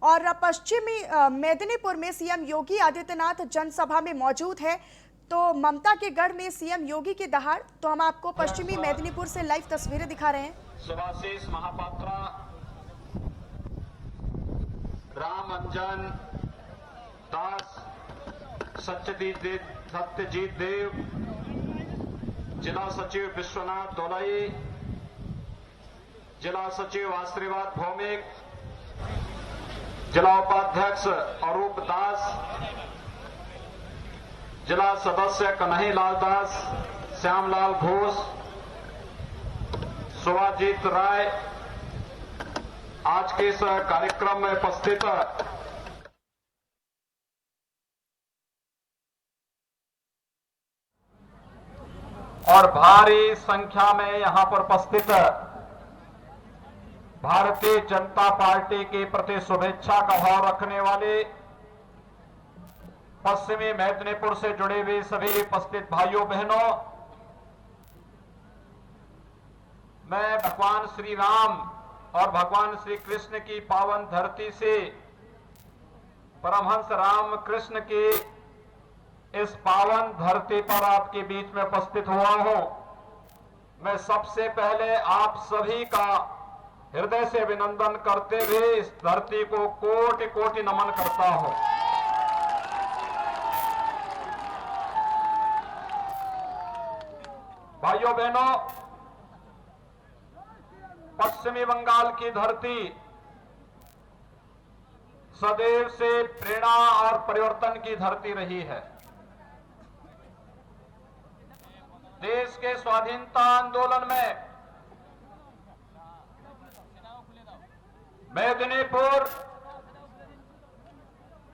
और पश्चिमी मेदिनीपुर में सीएम योगी आदित्यनाथ जनसभा में मौजूद है। तो ममता के गढ़ में सीएम योगी की दहाड़। तो हम आपको पश्चिमी मेदिनीपुर से लाइव तस्वीरें दिखा रहे हैं। सुभाषिष महापात्रा, राम अंजन दास, सत्यजीत देव, जिला सचिव विश्वनाथ धोलाई, जिला सचिव आशीर्वाद भौमिक, जिला उपाध्यक्ष अरूप दास, जिला सदस्य कन्हैयालाल दास, श्यामलाल घोष, सुभाजीत राय आज के इस कार्यक्रम में उपस्थित और भारी संख्या में यहां पर उपस्थित भारतीय जनता पार्टी के प्रति शुभेच्छा का भाव रखने वाले पश्चिमी मेदिनीपुर से जुड़े हुए सभी उपस्थित भाइयों बहनों, मैं भगवान श्री राम और भगवान श्री कृष्ण की पावन धरती से परमहंस राम कृष्ण की इस पावन धरती पर आपके बीच में उपस्थित हुआ हूं। मैं सबसे पहले आप सभी का हृदय से अभिनंदन करते हुए इस धरती को कोटि कोटि नमन करता हूं। भाइयों बहनों, पश्चिमी बंगाल की धरती सदैव से प्रेरणा और परिवर्तन की धरती रही है। देश के स्वाधीनता आंदोलन में मेदिनीपुर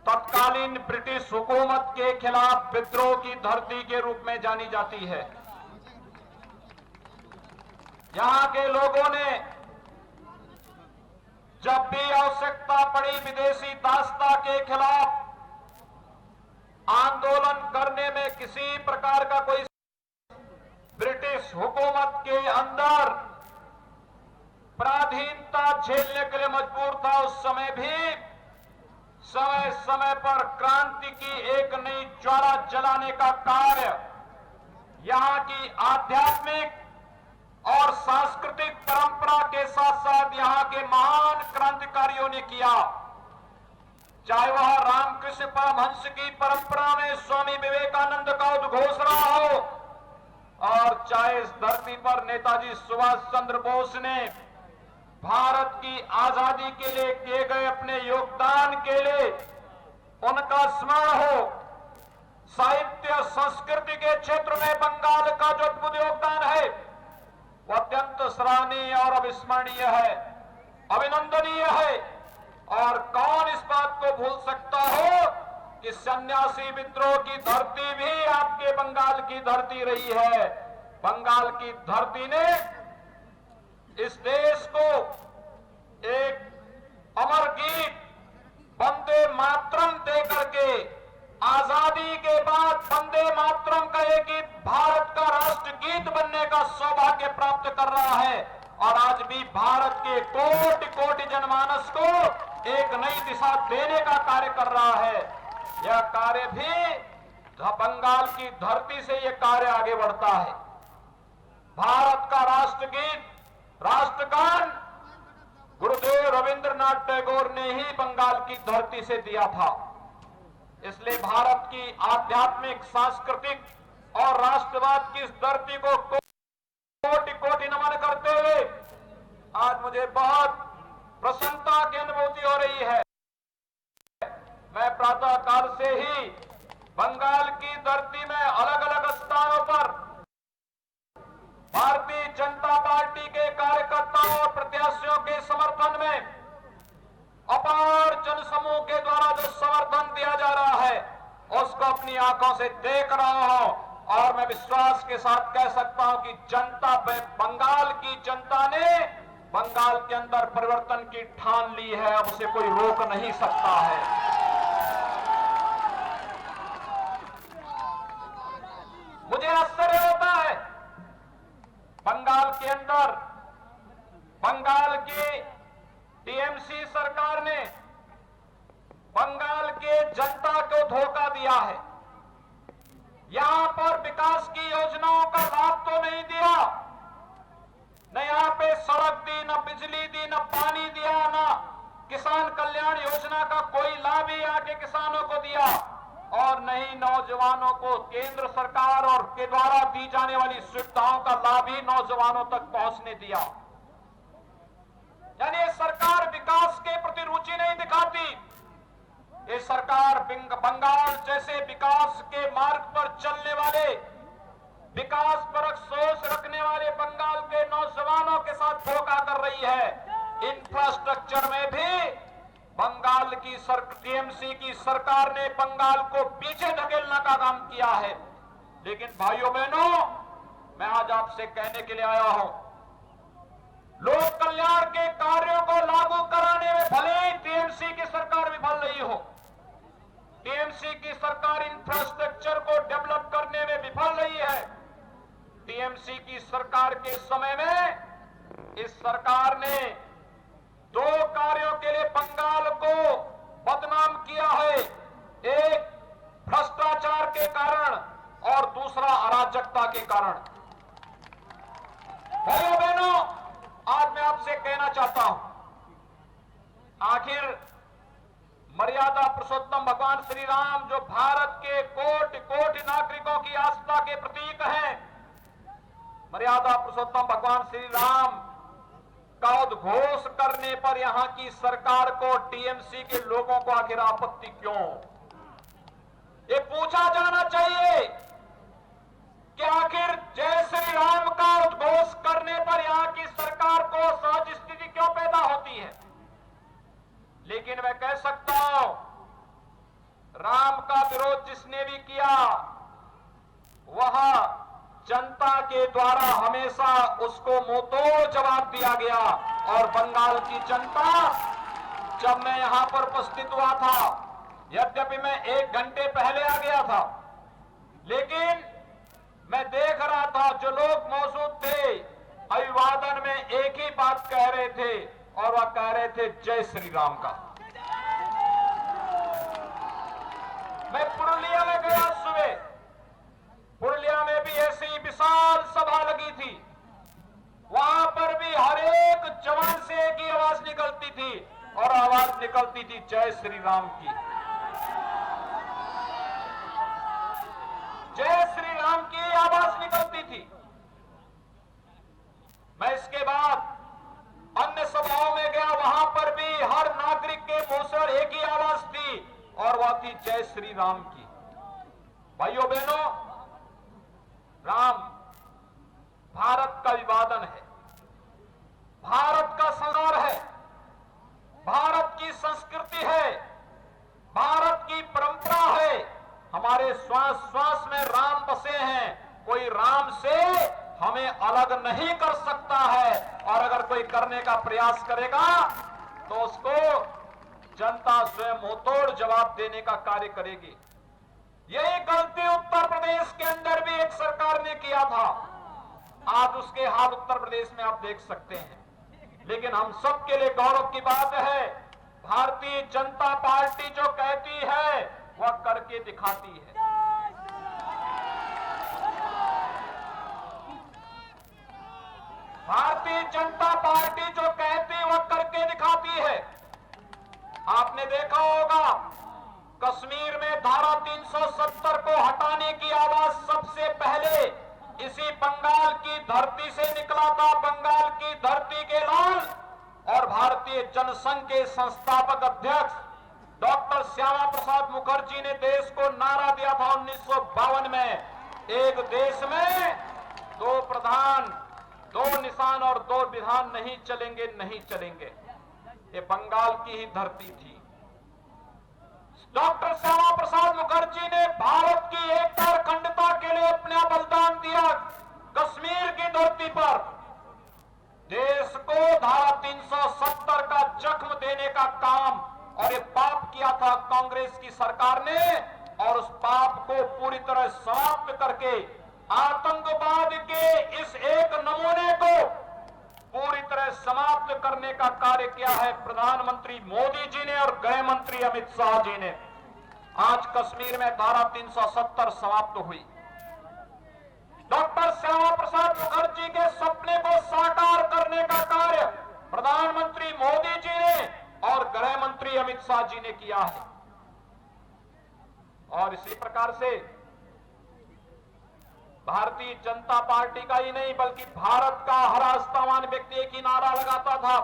तत्कालीन ब्रिटिश हुकूमत के खिलाफ विद्रोह की धरती के रूप में जानी जाती है। यहां के लोगों ने जब भी आवश्यकता पड़ी विदेशी दासता के खिलाफ आंदोलन करने में किसी प्रकार का कोई ब्रिटिश हुकूमत के अंदर पराधीनता झेलने के लिए मजबूर था, उस समय भी समय समय पर क्रांति की एक नई ज्वाला जलाने का कार्य यहां की आध्यात्मिक और सांस्कृतिक परंपरा के साथ साथ यहां के महान क्रांतिकारियों ने किया। चाहे वह रामकृष्ण परमहंस की परंपरा में स्वामी विवेकानंद का उद्घोषणा हो और चाहे इस धरती पर नेताजी सुभाष चंद्र बोस ने भारत की आजादी के लिए किए गए अपने योगदान के लिए उनका स्मरण हो। साहित्य संस्कृति के क्षेत्र में बंगाल का जो अद्भुत योगदान है वो अत्यंत सराहनीय और अविस्मरणीय है, अभिनंदनीय है। और कौन इस बात को भूल सकता हो कि सन्यासी विद्रोह की धरती भी आपके बंगाल की धरती रही है। बंगाल की धरती ने इस देश को एक अमर गीत वंदे मातरम दे करके आजादी के बाद वंदे मातरम का एक गीत भारत का राष्ट्र गीत बनने का सौभाग्य प्राप्त कर रहा है। और आज भी भारत के कोटि कोटि जनमानस को एक नई दिशा देने का कार्य कर रहा है। यह कार्य भी बंगाल की धरती से यह कार्य आगे बढ़ता है। भारत का राष्ट्रगीत, राष्ट्रगान गुरुदेव रविंद्रनाथ टैगोर ने ही बंगाल की धरती से दिया था। इसलिए भारत की आध्यात्मिक, सांस्कृतिक और राष्ट्रवाद की इस धरती को कोटि कोटि नमन करते हुए आज मुझे बहुत प्रसन्नता की अनुभूति हो रही है। मैं प्रातः काल से ही बंगाल की धरती में अलग अलग स्थानों पर भारतीय जनता पार्टी के कार्यकर्ताओं और प्रत्याशियों के समर्थन में अपार जनसमूह के द्वारा जो समर्थन दिया जा रहा है उसको अपनी आंखों से देख रहा हूं। और मैं विश्वास के साथ कह सकता हूं कि जनता, बंगाल की जनता ने बंगाल के अंदर परिवर्तन की ठान ली है। अब उसे कोई रोक नहीं सकता है। मुझे आश्चर्य होता है बंगाल के अंदर, बंगाल की टीएमसी सरकार ने विकास की योजनाओं का लाभ तो नहीं दिया, न यहाँ पे सड़क दी, न बिजली दी, न पानी दिया, न किसान कल्याण योजना का कोई लाभ ही यहाँ के किसानों को दिया, और नहीं नौजवानों को केंद्र सरकार और के द्वारा दी जाने वाली सुविधाओं का लाभ ही नौजवानों तक पहुंचने दिया। यानी ये सरकार विकास के प्रति रुचि नहीं दिखाती। ये सरकार बंगाल जैसे विकास के मार्ग पर चलने वाले, विकास परक सोच रखने वाले बंगाल के नौजवानों के साथ धोखा कर रही है। इंफ्रास्ट्रक्चर में भी बंगाल की टीएमसी की सरकार ने बंगाल को पीछे धकेलने का काम किया है। लेकिन भाइयों बहनों, मैं आज आपसे कहने के लिए आया हूं, लोक कल्याण के कार्यों को लागू कराने में भले ही टीएमसी की सरकार विफल रही हो, टीएमसी की सरकार इंफ्रास्ट्रक्चर को डेवलप करने में विफल रही है। टीएमसी की सरकार के समय में इस सरकार ने दो कार्यों के लिए बंगाल को बदनाम किया है, एक भ्रष्टाचार के कारण और दूसरा अराजकता के कारण। भाइयों बहनों, आज मैं आपसे कहना चाहता हूं, आखिर मर्यादा पुरुषोत्तम भगवान श्री राम जो भारत के कोटि कोटि नागरिकों की आस्था के प्रतीक हैं, मर्यादा पुरुषोत्तम भगवान श्री राम का उद्घोष करने पर यहां की सरकार को, टीएमसी के लोगों को आखिर आपत्ति क्यों? ये पूछा जाना चाहिए कि आखिर जय श्री राम का उद्घोष करने पर यहां की सरकार को सहज स्थिति क्यों पैदा होती है। लेकिन मैं कह सकता हूं, राम का विरोध जिसने भी किया वह जनता के द्वारा हमेशा उसको मुंहतोड़ जवाब दिया गया। और बंगाल की जनता, जब मैं यहां पर उपस्थित हुआ था, यद्यपि मैं 1 घंटे पहले आ गया था, लेकिन मैं देख रहा था जो लोग मौजूद थे अभिवादन में एक ही बात कह रहे थे, और वह कह रहे थे जय श्री राम का। मैं पुरुलिया में गया सुबह, पुरुलिया में भी ऐसी विशाल सभा लगी थी, वहां पर भी हर एक जवान से एक ही आवाज निकलती थी, और आवाज निकलती थी जय श्री राम की। जय श्री राम की आवाज निकलती थी। मैं इसके बाद अन्य सभाओं में गया, वहां पर भी हर नागरिक के मुंह से एक ही आवाज थी, और वह थी जय श्री राम की। भाइयों बहनों, राम भारत का अभिवादन है, भारत का संस्कार है, भारत की संस्कृति है, भारत की परंपरा है। हमारे श्वास श्वास में राम बसे हैं, कोई राम से हमें अलग नहीं कर सकता है, और अगर कोई करने का प्रयास करेगा तो उसको जनता स्वयं मुंहतोड़ जवाब देने का कार्य करेगी। यही गलती उत्तर प्रदेश के अंदर भी एक सरकार ने किया था। आज उसके हाल उत्तर प्रदेश में आप देख सकते हैं। लेकिन हम सबके लिए गौरव की बात है, भारतीय जनता पार्टी जो कहती है वह करके दिखाती है। भारतीय जनता पार्टी जो कहती है वह करके दिखाती है। आपने देखा होगा, कश्मीर में धारा 370 को हटाने की आवाज सबसे पहले इसी बंगाल की धरती से निकला था। बंगाल की धरती के लाल और भारतीय जनसंघ के संस्थापक अध्यक्ष डॉक्टर श्यामा प्रसाद मुखर्जी ने देश को नारा दिया था 1952 में, एक देश में 2 प्रधान, 2 निशान और 2 विधान नहीं चलेंगे, नहीं चलेंगे। ये बंगाल की ही धरती थी। डॉक्टर श्यामा प्रसाद मुखर्जी ने भारत की एकता और अखंडता के लिए अपना बलिदान दिया। कश्मीर की धरती पर देश को धारा 370 का जख्म देने का काम और ये पाप किया था कांग्रेस की सरकार ने, और उस पाप को पूरी तरह समाप्त करके आतंकवाद के इस एक नमूने को पूरी तरह समाप्त करने का कार्य किया है प्रधानमंत्री मोदी जी ने और गृह मंत्री अमित शाह जी ने। आज कश्मीर में धारा 370 समाप्त हुई। के सपने को साकार करने का कार्य प्रधानमंत्री मोदी जी ने और गृह मंत्री अमित शाह जी ने किया है। और इसी प्रकार से भारतीय जनता पार्टी का ही नहीं बल्कि भारत का हर आस्थावान व्यक्ति एक ही नारा लगाता था,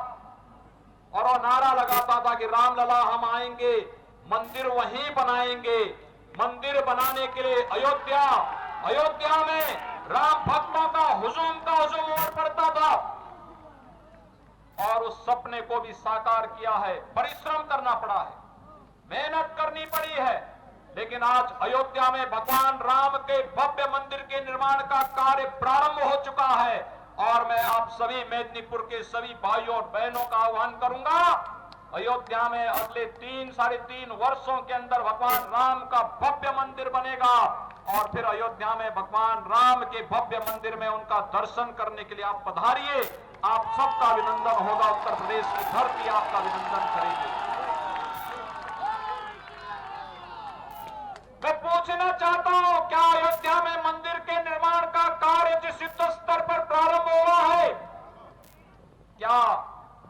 और वो नारा लगाता था कि रामलला हम आएंगे, मंदिर वहीं बनाएंगे। मंदिर बनाने के लिए अयोध्या में राम भक्तों का हुजूम उमड़ पड़ता था, और उस सपने को भी साकार किया है। परिश्रम करना पड़ा है, मेहनत करनी पड़ी है, लेकिन आज अयोध्या में भगवान राम के भव्य मंदिर के निर्माण का कार्य प्रारंभ हो चुका है। और मैं आप सभी मेदिनीपुर के सभी भाइयों और बहनों का आह्वान करूंगा, अयोध्या में अगले 3-3.5 वर्षों के अंदर भगवान राम का भव्य मंदिर बनेगा, और फिर अयोध्या में भगवान राम के भव्य मंदिर में उनका दर्शन करने के लिए आप पधारिए। आप सबका अभिनंदन होगा, उत्तर प्रदेश की धरती आपका अभिनंदन करेगी। मैं पूछना चाहता हूं, क्या अयोध्या में मंदिर के निर्माण का कार्य जिस युद्ध स्तर पर प्रारंभ हुआ है, क्या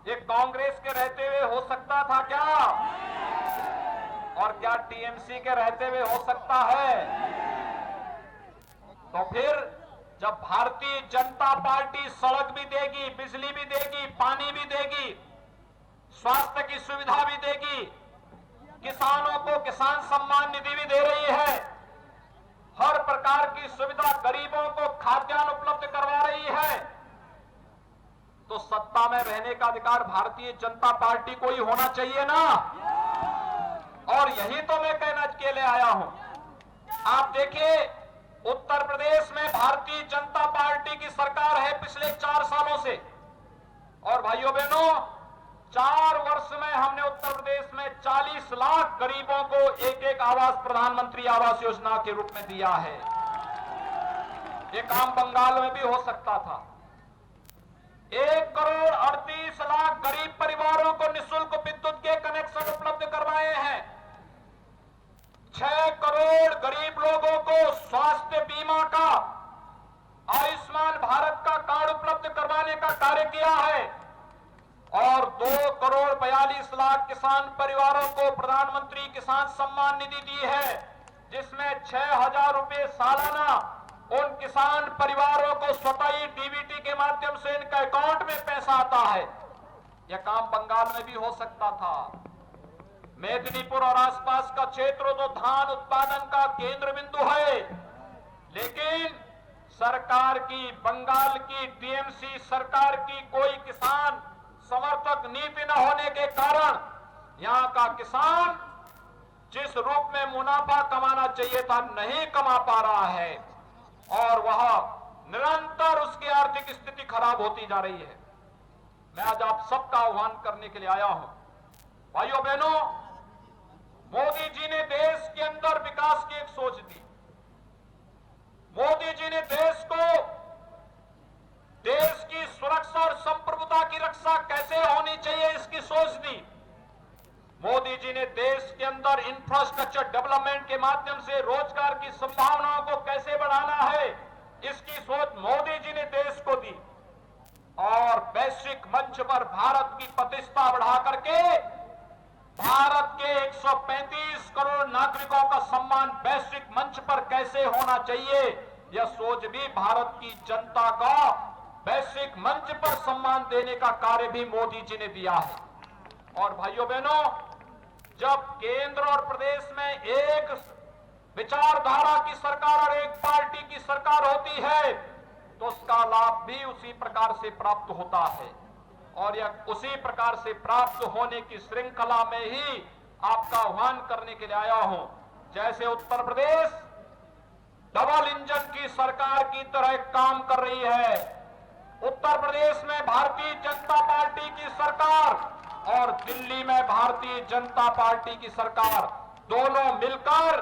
ये कांग्रेस के रहते हुए हो सकता था क्या? और क्या टीएमसी के रहते हुए हो सकता है? तो फिर जब भारतीय जनता पार्टी सड़क भी देगी, बिजली भी देगी, पानी भी देगी, स्वास्थ्य की सुविधा भी देगी, किसानों को किसान सम्मान निधि भी दे रही है, हर प्रकार की सुविधा, गरीबों को खाद्यान्न उपलब्ध करवा रही है, तो सत्ता में रहने का अधिकार भारतीय जनता पार्टी को ही होना चाहिए ना। और यही तो मैं कहना के लिए आया हूं। आप देखिए, उत्तर प्रदेश में भारतीय जनता पार्टी की सरकार है पिछले 4 सालों से, और भाइयों बहनों 4 वर्ष में हमने उत्तर प्रदेश में 40 लाख गरीबों को एक आवास प्रधानमंत्री आवास योजना के रूप में दिया है। ये काम बंगाल में भी हो सकता था। 1,38,00,000 गरीब परिवारों को निःशुल्क विद्युत के कनेक्शन उपलब्ध करवाए हैं। 6 करोड़ गरीब लोगों को स्वास्थ्य बीमा का, आयुष्मान भारत का कार्ड उपलब्ध करवाने का कार्य किया है, और 2,42,00,000 किसान परिवारों को प्रधानमंत्री किसान सम्मान निधि दी है, जिसमें 6,000 रुपए सालाना उन किसान परिवारों को स्वतः ही डीबीटी के माध्यम से इनके अकाउंट में पैसा आता है। यह काम बंगाल में भी हो सकता था। मेदिनीपुर और आसपास का क्षेत्र तो धान उत्पादन का केंद्र बिंदु है, लेकिन सरकार की, बंगाल की टीएमसी सरकार की कोई किसान समर्थक नीति न होने के कारण यहां का किसान जिस रूप में मुनाफा कमाना चाहिए था नहीं कमा पा रहा है, और वह निरंतर उसकी आर्थिक स्थिति खराब होती जा रही है। मैं आज आप सबका आह्वान करने के लिए आया हूं। भाइयों बहनों, मोदी जी ने देश के अंदर विकास की एक सोच दी। मोदी जी ने देश को, देश की सुरक्षा और संप्रभुता की रक्षा कैसे होनी चाहिए इसकी सोच दी। मोदी जी ने देश के अंदर इंफ्रास्ट्रक्चर डेवलपमेंट के माध्यम से रोजगार की संभावनाओं को कैसे बढ़ाना है, इसकी सोच मोदी जी ने देश को दी, और वैश्विक मंच पर भारत की प्रतिष्ठा बढ़ा करके भारत के 135 करोड़ नागरिकों का सम्मान वैश्विक मंच पर कैसे होना चाहिए, यह सोच भी भारत की जनता का वैश्विक मंच पर सम्मान देने का कार्य भी मोदी जी ने दिया है। और भाइयों बहनों, जब केंद्र और प्रदेश में एक विचारधारा की सरकार और एक पार्टी की सरकार होती है, तो उसका लाभ भी उसी प्रकार से प्राप्त होता है, और यह उसी प्रकार से प्राप्त होने की श्रृंखला में ही आपका आह्वान करने के लिए आया हूं। जैसे उत्तर प्रदेश डबल इंजन की सरकार की तरह काम कर रही है, उत्तर प्रदेश में भारतीय जनता पार्टी की सरकार और दिल्ली में भारतीय जनता पार्टी की सरकार दोनों मिलकर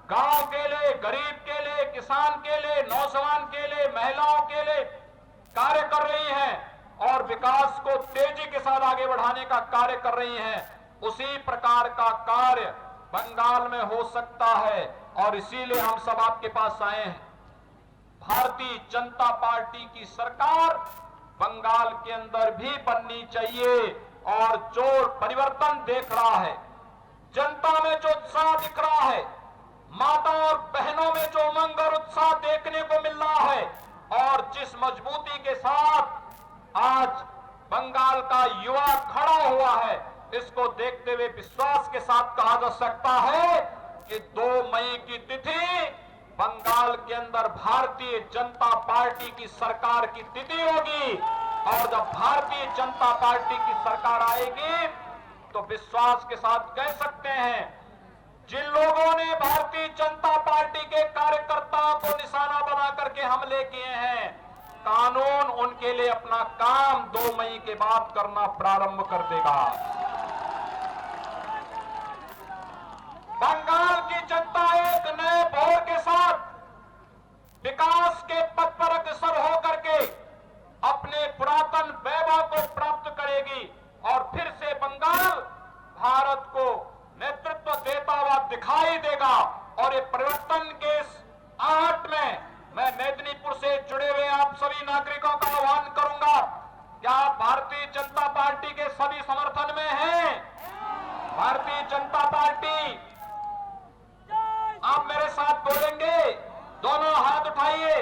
गांव के लिए, गरीब के लिए, किसान के लिए, नौजवान के लिए, महिलाओं के लिए कार्य कर रही हैं, और विकास को तेजी के साथ आगे बढ़ाने का कार्य कर रही हैं। उसी प्रकार का कार्य बंगाल में हो सकता है, और इसीलिए हम सब आपके पास आए हैं। भारतीय जनता पार्टी की सरकार बंगाल के अंदर भी बननी चाहिए। और जो परिवर्तन देख रहा है, जनता में जो उत्साह दिख रहा है, माता और बहनों में जो उमंग और उत्साह देखने को मिल रहा है, और जिस मजबूती के साथ आज बंगाल का युवा खड़ा हुआ है, इसको देखते हुए विश्वास के साथ कहा जा सकता है कि 2 मई की तिथि बंगाल के अंदर भारतीय जनता पार्टी की सरकार की तिथि होगी। और जब भारतीय जनता पार्टी की सरकार आएगी तो विश्वास के साथ कह सकते हैं, जिन लोगों ने भारतीय जनता पार्टी के कार्यकर्ताओं को निशाना बना करके हमले किए हैं, कानून उनके लिए अपना काम 2 मई के बाद करना प्रारंभ कर देगा। बंगाल की जनता एक नए भोर के साथ विकास के पथ पर अग्रसर होकर के अपने पुरातन वैभव को प्राप्त करेगी और फिर से बंगाल भारत को नेतृत्व देता हुआ दिखाई देगा। और ये परिवर्तन के इस आहट में मैं मेदिनीपुर से जुड़े हुए आप सभी नागरिकों का आह्वान करूंगा, क्या आप भारतीय जनता पार्टी के सभी समर्थन में हैं? भारतीय जनता पार्टी, आप मेरे साथ बोलेंगे, दोनों हाथ उठाइए,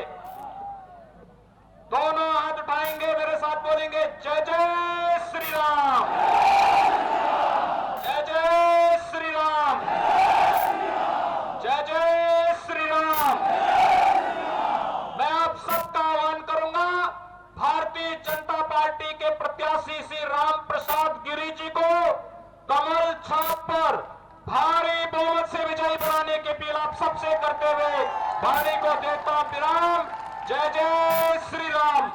दोनों हाथ उठाएंगे, मेरे साथ बोलेंगे, जय जय श्री राम, जय जय श्री राम, जय जय श्री राम। मैं आप सबका आह्वान करूंगा, भारतीय जनता पार्टी के प्रत्याशी श्री राम प्रसाद गिरी जी को कमल छाप पर भारी बहुमत से विजयी बनाने की अपील आप सबसे करते हुए वाणी को देता हूं विराम। जय जय श्री राम।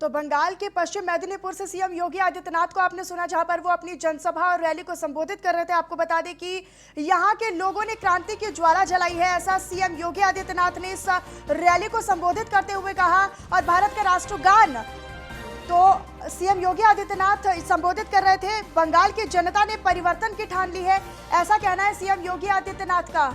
तो बंगाल के पश्चिम मेदिनीपुर से सीएम योगी आदित्यनाथ को आपने सुना, जहां पर वो अपनी जनसभा और रैली को संबोधित कर रहे थे। आपको बता दें कि यहां के लोगों ने क्रांति की ज्वाला जलाई है, ऐसा सीएम योगी आदित्यनाथ ने इस रैली को संबोधित करते हुए कहा। और भारत का राष्ट्रगान तो सीएम योगी आदित्यनाथ संबोधित कर रहे थे। बंगाल की जनता ने परिवर्तन की ठान ली है, ऐसा कहना है सीएम योगी आदित्यनाथ का।